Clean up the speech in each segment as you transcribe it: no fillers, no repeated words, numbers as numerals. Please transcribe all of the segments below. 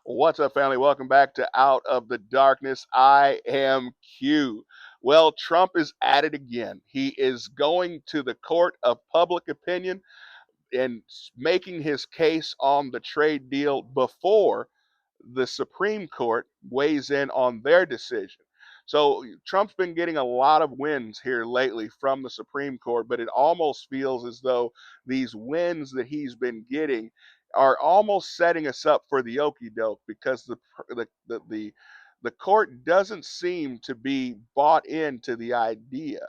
What's up, family? Welcome back to Out of the Darkness. I am Q. Well, Trump is at it again. He is going to the court of public opinion and making his case on the trade deal before the Supreme Court weighs in on their decision. So Trump's been getting a lot of wins here lately from the Supreme Court, but it almost feels as though these wins that he's been getting are almost setting us up for the okie doke because the court doesn't seem to be bought into the idea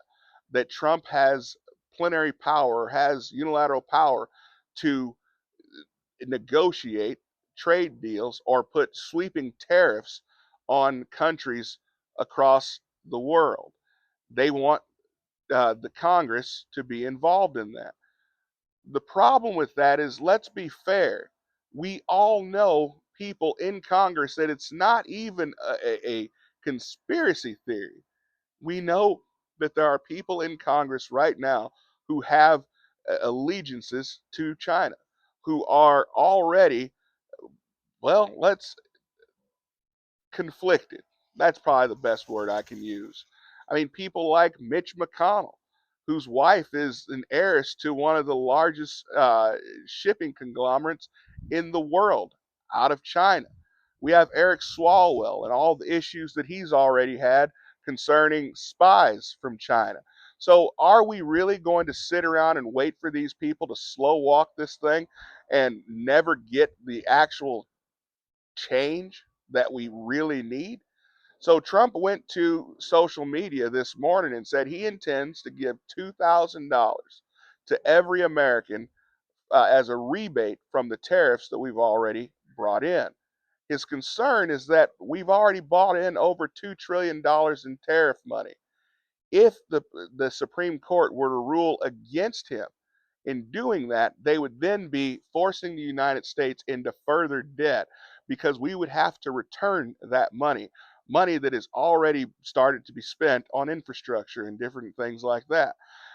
that Trump has plenary power, has unilateral power to negotiate trade deals or put sweeping tariffs on countries across the world. They want the Congress to be involved in that. The problem with that is, let's be fair. We all know people in Congress that it's not even a conspiracy theory. We know that there are people in Congress right now who have allegiances to China, who are already, well, let's conflicted. That's probably the best word I can use. I mean, people like Mitch McConnell, whose wife is an heiress to one of the largest shipping conglomerates in the world out of China. We have Eric Swalwell and all the issues that he's already had concerning spies from China. So, are we really going to sit around and wait for these people to slow walk this thing and never get the actual change that we really need? So Trump went to social media this morning and said he intends to give $2,000 to every American as a rebate from the tariffs that we've already brought in. His concern is that we've already bought in over $2 trillion in tariff money. If the Supreme Court were to rule against him in doing that, they would then be forcing the United States into further debt because we would have to return that money that has already started to be spent on infrastructure and different things like that.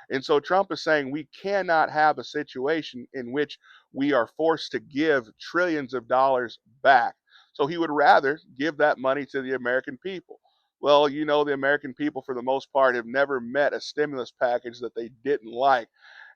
And so Trump is saying we cannot have a situation in which we are forced to give trillions of dollars back. So he would rather give that money to the American people. Well, the American people, for the most part, have never met a stimulus package that they didn't like.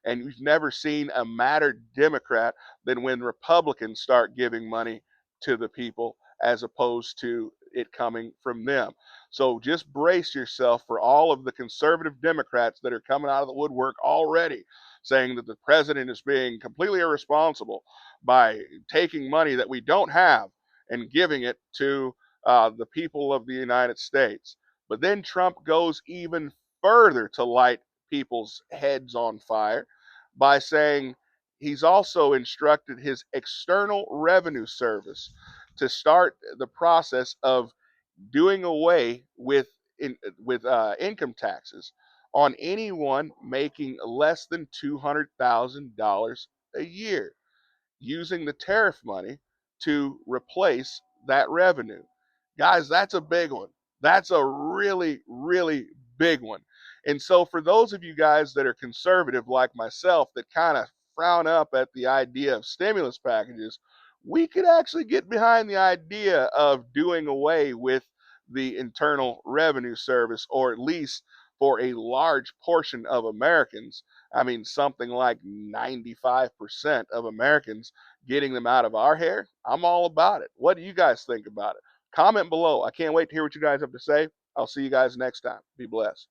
And we've never seen a madder Democrat than when Republicans start giving money to the people as opposed to it coming from them. So just brace yourself for all of the conservative Democrats that are coming out of the woodwork already saying that the president is being completely irresponsible by taking money that we don't have and giving it to the people of the United States. But then Trump goes even further to light people's heads on fire by saying he's also instructed his External Revenue Service to start the process of doing away with income taxes on anyone making less than $200,000 a year, using the tariff money to replace that revenue. Guys, that's a big one. That's a really, really big one. And so, for those of you guys that are conservative like myself that kind of frown up at the idea of stimulus packages, we could actually get behind the idea of doing away with the Internal Revenue Service, or at least for a large portion of Americans. I mean, something like 95% of Americans, getting them out of our hair. I'm all about it. What do you guys think about it? Comment below. I can't wait to hear what you guys have to say. I'll see you guys next time. Be blessed.